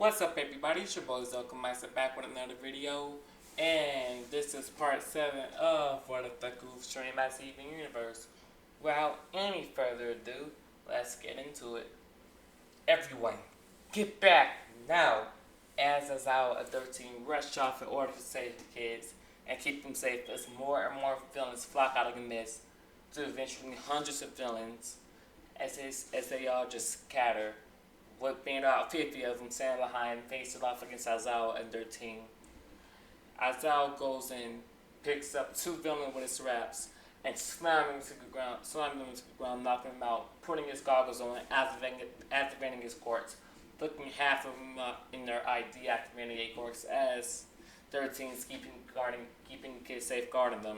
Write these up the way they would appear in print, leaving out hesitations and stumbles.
What's up, everybody? It's your boy Deku back with another video, and this is part 7 of What If Deku Stream by Steven Universe. Without any further ado, let's get into it. Everyone, get back now! As Azawa at 13 rush off in order to save the kids and keep them safe as more and more villains flock out of the mist to eventually hundreds of villains as they all just scatter, with being about 50 of them standing behind, facing off against Aizawa and their team. Aizawa goes and picks up 2 villains with his wraps and slamming them to the ground, knocking them out, putting his goggles on, activating his quartz, flicking half of them up in their ID, activating a quartz as their team's keeping the kids safe, guarding them.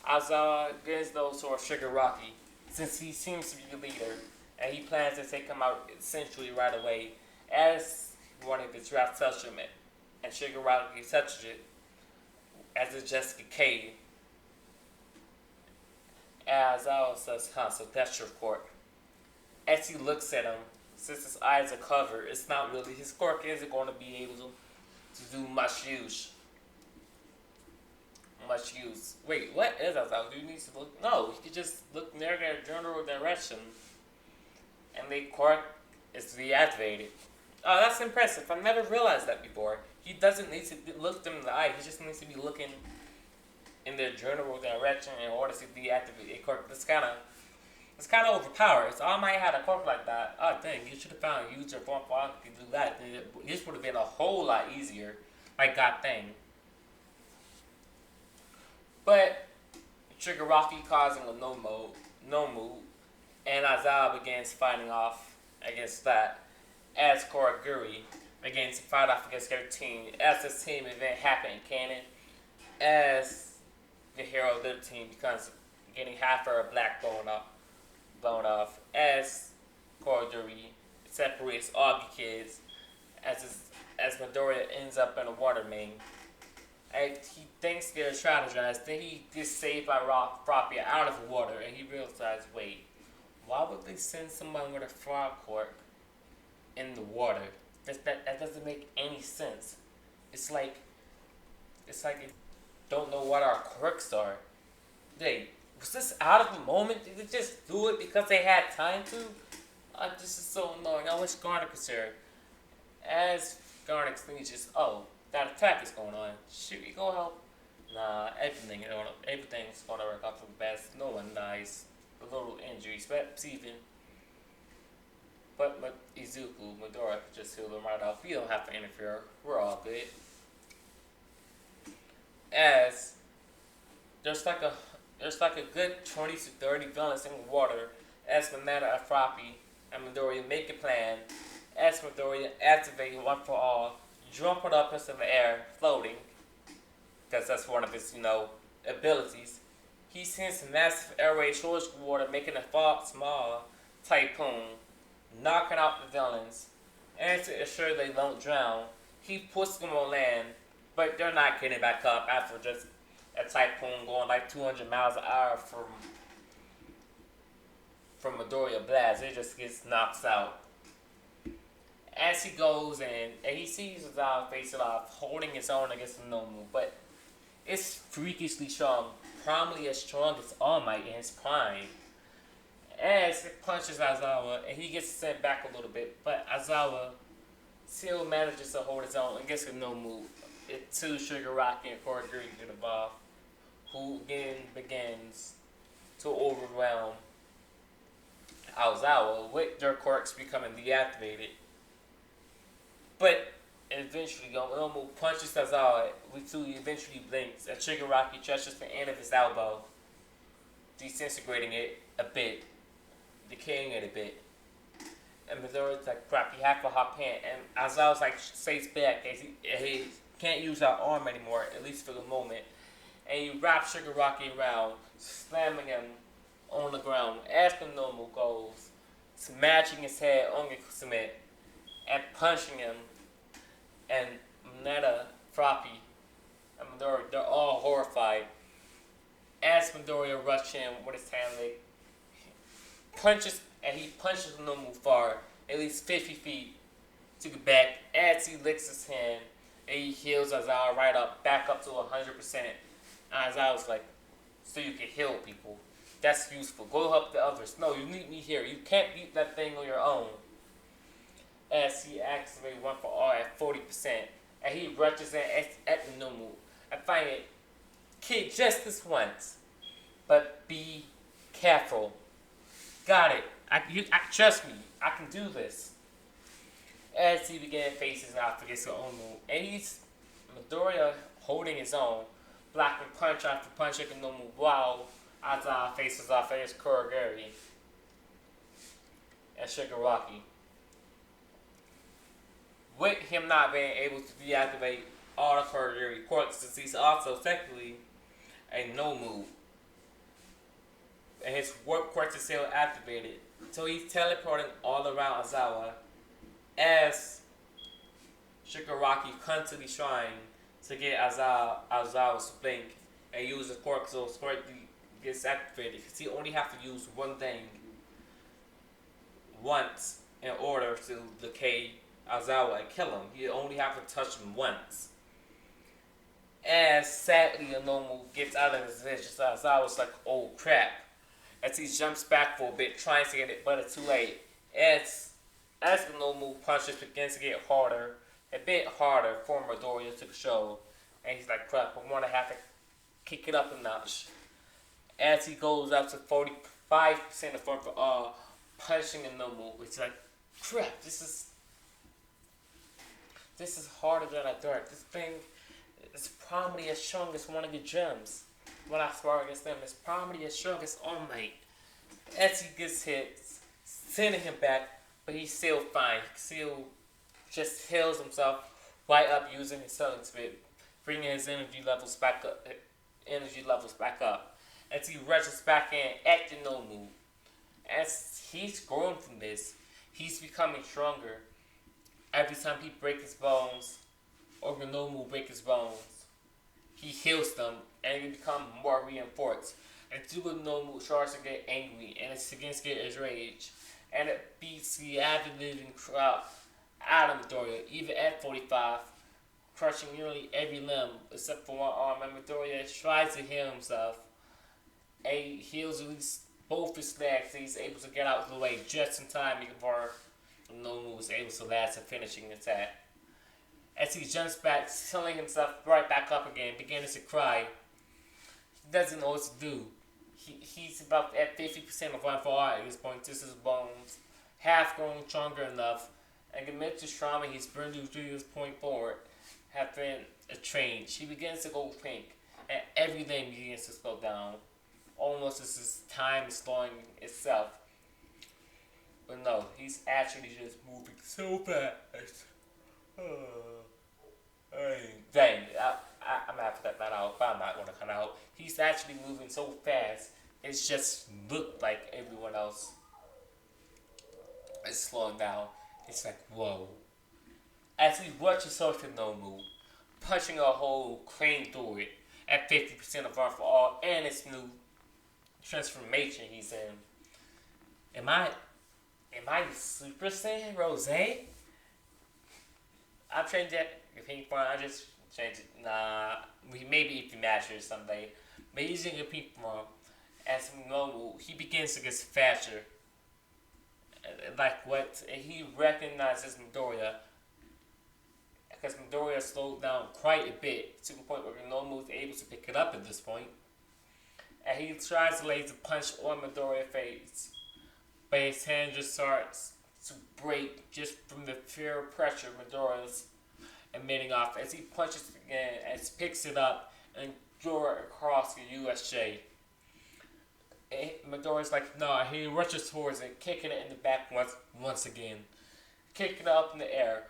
Aizawa gives those to Shigaraki, since he seems to be the leader, and he plans to take him out essentially right away, as one of his wraps touches him, and Shigaraki touches it, as it's just decayed. As Aizawa says, so that's your quirk. As he looks at him, since his eyes are covered, it's not really, his quirk isn't going to be able to do much use. Wait, what is Aizawa? Do you need to look? No, he can just look near their general direction, and the quirk is deactivated. Oh, that's impressive. I've never realized that before. He doesn't need to look them in the eye. He just needs to be looking in their general direction in order to deactivate a quirk. It's kind of overpowered. So I might have a quirk like that. Oh, dang, you should have found a user form for I could do that. This would have been a whole lot easier. Like, god dang. But Shigaraki causing a no move, and Aizawa begins fighting off against that, as Koraguri begins to fight off against their team, as this team event happened in canon, as the hero of their team becomes getting half her black blown off, as Koraguri separates all the kids, as Midoriya ends up in a water main. And he thinks they're strategized, then he gets saved by Froppia out of the water, and he realizes, wait, why would they send someone with a frog quirk in the water? That doesn't make any sense. It's like they don't know what our quirks are. Was this out of the moment? Did they just do it because they had time to? This is so annoying. I wish Garnet was here. As Garnet sneezes, oh, that attack is going on. Should we go help? Nah, everything's gonna work out for the best. No one dies. A little injuries, perhaps even. But Izuku, Midoriya could just heal them right off. We don't have to interfere. We're all good. As there's like a good 20 to 30 villains in the water, as Mineta and Froppy and Midoriya make a plan, as Midoriya activate one for all, jumping up into the air, floating, because that's one of his, abilities. He sends a massive airway towards the water, making a small typhoon, knocking out the villains, and to ensure they don't drown, he puts them on land, but they're not getting back up after just a typhoon going like 200 miles an hour from Midoriya blast. It just gets knocked out. As he goes in, and he sees Aizawa face it off, holding his own against the Nomu, but it's freakishly strong, probably as strong as All Might in his prime. As it punches Aizawa, and he gets sent back a little bit, but Aizawa still manages to hold his own and gets a Nomu. It to Shigaraki and Koraguri get involved, who again begins to overwhelm Aizawa, with their quirks becoming deactivated. But eventually, Nomu punches Aizawa, until he eventually blinks, and Shigaraki touches the end of his elbow, disintegrating it a bit, decaying it a bit. And Midoriya's like, crap, you have to hop in. And Aizawa's like, stays back, as he can't use that arm anymore, at least for the moment. And he wraps Shigaraki around, slamming him on the ground. As the Nomu goes, smashing his head on the cement, and punching him. And Mineta, Froppy, and Midoriya, they're all horrified. As Midoriya rushes in with his hand leg, he punches Nomu far, at least 50 feet to the back, as as he licks his hand, and he heals Aizawa right up, back up to 100%. And Aizawa's like, so you can heal people. That's useful. Go help the others. No, you need me here. You can't beat that thing on your own. As he activates one for all at 40%. And he rushes in at the Nomu. I find it, kid, just this once. But be careful. Got it. Trust me. I can do this. As he began facing off against the Onu. And he's Midoriya holding his own. Blocking punch after punch at the Nomu while Aizawa faces off against Kurogiri and Shigaraki. With him not being able to deactivate all the Kurogiri quirks, since he's also technically a Nomu. And his warp quirks are still activated. So he's teleporting all around Aizawa as Shigaraki constantly trying to get Aizawa to blink and use the quirk so his quirk gets activated. Because he only has to use one thing once in order to decay Aizawa and kill him. You only have to touch him once. As sadly Nomu gets out of his vision, Aizawa's like, oh crap. As he jumps back for a bit, trying to get it, but it's too late. As the Nomu punches begins to get harder, a bit harder for Midoriya to show. And he's like, crap, I'm gonna have to kick it up a notch. As he goes up to 45% of front for punching a Nomu, it's like, crap, this is harder than I thought. This thing is probably as strong as one of the gems. When I spar against them, it's probably as strong as All Might. As he gets hit, sending him back, but he's still fine. He still just heals himself right up using his Selling Spit, bringing his energy levels back up. As he rushes back in at the Nomu. As he's growing from this, he's becoming stronger. Every time he breaks his bones, or the Nomu break his bones, he heals them and they become more reinforced. And the Nomu starts to get angry and it begins to get his rage. And it beats the avid living crap out of Midoriya, even at 45, crushing nearly every limb except for one arm. And Midoriya tries to heal himself. And he heals at least both his legs, so he's able to get out of the way just in time before Nomu was able to last a finishing attack. As he jumps back, tilling himself right back up again, beginning to cry. He doesn't know what to do. He's about at 50% of one for art at this point. Just his bones half grown stronger enough, and the mental trauma he's burned through this point forward have been a train. She begins to go pink, and everything begins to slow down. Almost as his time is slowing itself. But no, he's actually just moving so fast. Dang, I'm gonna have to cut that out, but I'm not gonna cut out. He's actually moving so fast, it's just looked like everyone else is slowing down. It's like, whoa. As he watches Social Nomu, punching a hole clean through it at 50% of Run for All and its new transformation he's in. Am I Super Saiyan Rose? I've changed that the pink form. I just changed it. Nah, maybe if he matches someday. But using a pink form as Nomu, he begins to get faster. Like what? And he recognizes Midoriya. Because Midoriya slowed down quite a bit to the point where Nomu is able to pick it up at this point. And he tries to laser punch on Midoriya's face. But his hand just starts to break just from the fear pressure Midoriya's emitting off as he punches it again and picks it up and throws it across the USJ. And Midoriya's like, no, he rushes towards it, kicking it in the back once again. Kicking it up in the air.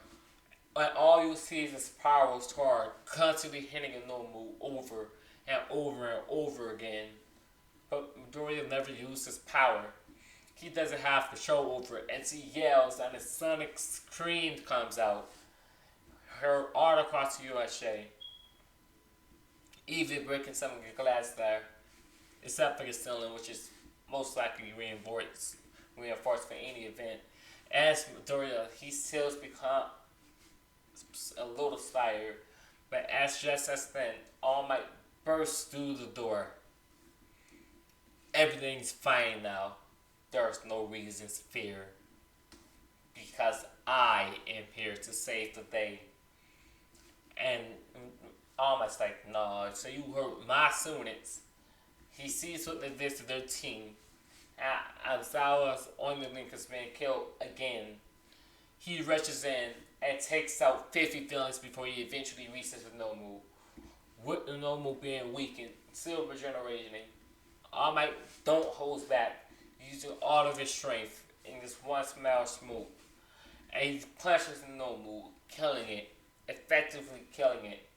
And all you see is his powerful star constantly hitting a Nomu over and over and over again. But Midoriya never used his power. He doesn't have control over it, and he yells and a sonic scream comes out. Heard all across the USA. Even breaking some of the glass there. Except for the ceiling, which is most likely reinforced for any event. As Midoriya, he still tired. But just as then, All Might bursts through the door. Everything's fine now. There's no reason to fear. Because I am here to save the day. And All Might's like, no, so you hurt my students. He sees what they did to their team. And Zawa's only link has been killed again. He rushes in and takes out 50 villains before he eventually reaches the Nomu. With the Nomu being weakened, still regenerating, All Might don't hold back, using all of his strength in this one smash move. And he punches the Nomu, killing it, effectively killing it.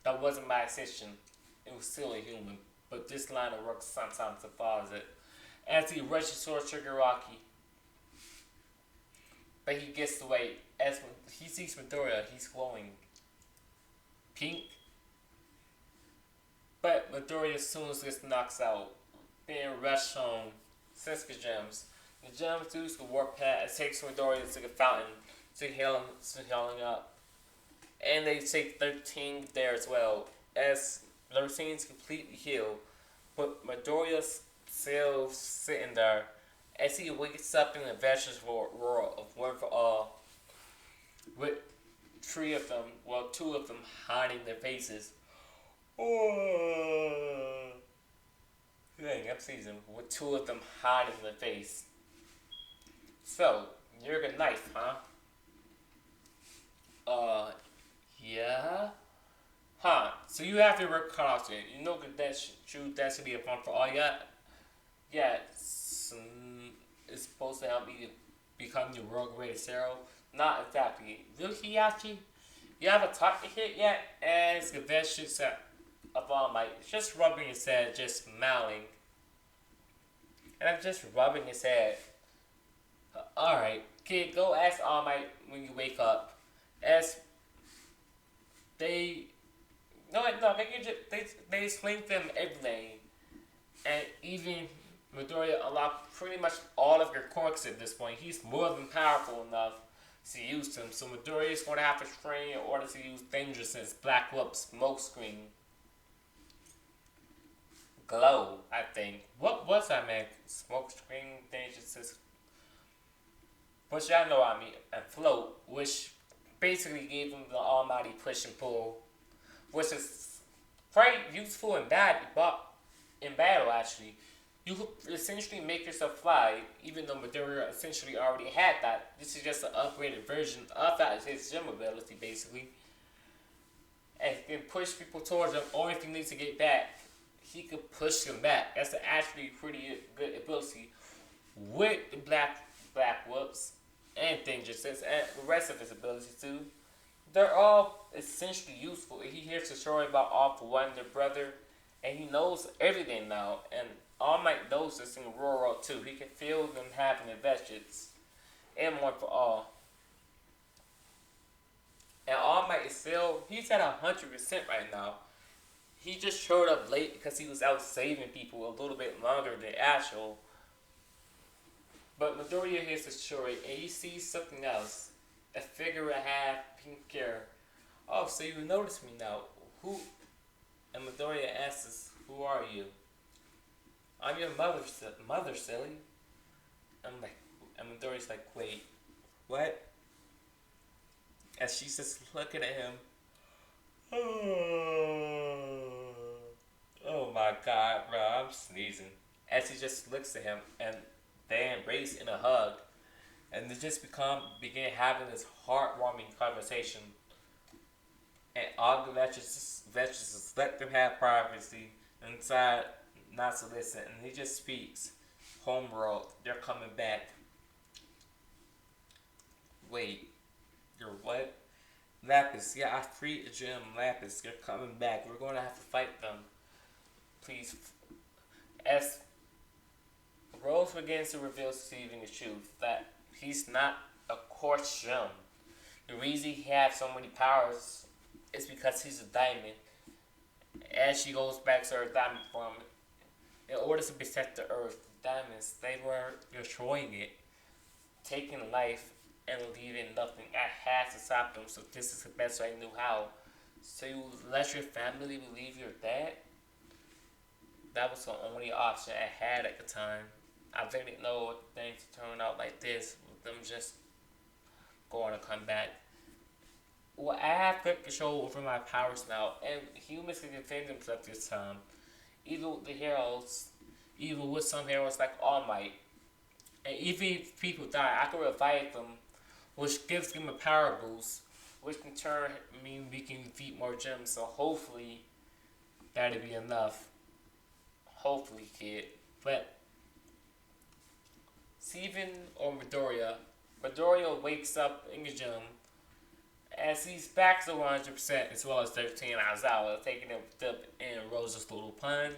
That wasn't my decision. It was still a human, but this line of work sometimes defies it. As he rushes towards Shigaraki, but he gets away. As he sees Midoriya, he's glowing pink. But Midoriya as soon as gets knocked out, being rushed home, Sensuke gems. The gems use the warp pad and takes Midoriya to the fountain to heal him up. And they take 13 there as well, as 13's completely healed, but Midoriya's still sitting there as he wakes up in the vegetable world of one for all, with two of them hiding their faces. Oh, dang, I'm season with two of them hiding their face. So, you're a knife, huh? Yeah. Huh. So you have to work cut off it. You know that should be a fun for all. Yeah. It's supposed to help me become your world greatest hero. Not exactly. Really, Hiyachi? You haven't talked to hit yet? And it's the best shit set of All Might. Just rubbing his head, just smiling. And I'm just rubbing his head. Alright, kid, go ask All Might when you wake up. As they they explain to them everything, and even Midoriya unlocked pretty much all of your quirks at this point. He's more than powerful enough to use them. So Midoriya is going to have to train in order to use Dangerousness, Black Whoop, Smokescreen, Glow. I think what was I meant? Smokescreen, Dangerousness. But y'all know what I mean. And Float, which basically gave him the almighty push and pull, which is quite useful in battle actually. You could essentially make yourself fly, even though Midoriya essentially already had that. This is just an upgraded version of that, his gem ability basically. And he can push people towards him, or if he needs to get back, he could push them back. That's actually pretty good ability with the black whoops and Dangerousness and the rest of his abilities too. They're all essentially useful. He hears the story about All For One, their brother, and he knows everything now. And All Might knows this in World War too. He can feel them having the vengeance and One For All. And All Might is still, he's at 100% right now. He just showed up late because he was out saving people a little bit longer than actual. But Midoriya hears the story and he sees something else. A figure with half pink hair. Oh, so you notice me now. Who? And Midoriya asks, who are you? I'm your mother, silly. I'm like, and Midoriya's like, wait, what? As she's just looking at him. Oh my god, bro, I'm sneezing. As he just looks at him and they embrace in a hug, and they just begin having this heartwarming conversation. And all the veterans just let them have privacy inside, not to listen. And he just speaks, homeworld, they're coming back. Wait, you're what? Lapis, yeah, I freed the gym. Lapis, they're coming back. We're going to have to fight them. Please. As Rose begins to reveal to Steven the truth that he's not a quartz gem. The reason he has so many powers is because he's a diamond. As she goes back to her diamond form, in order to protect the earth, the diamonds, they were destroying it, taking life and leaving nothing. I had to stop them, so this is the best way I knew how. So you let your family believe you're dead? That was the only option I had at the time. I didn't know things would turn out like this, with them just going to come back. Well, I have good control over my powers now, and humans can defend themselves this time. Even with the heroes, even with some heroes like All Might. And even if people die, I can revive them, which gives them a power boost, which can turn mean we can defeat more gems. So hopefully that'll be enough. Hopefully, kid. But Steven or Midoriya wakes up in the gym as he's back to 100% as well as 13 Aizawa, taking a dip in Rose's little pun.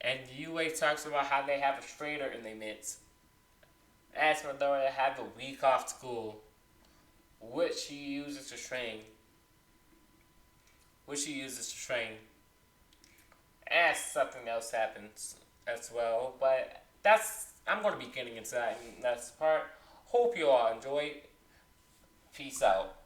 And UA talks about how they have a trainer in their midst. As Midoriya have a week off school, which he uses to train. As something else happens as well, but I'm going to be getting into that in the next part. Hope you all enjoyed. Peace out.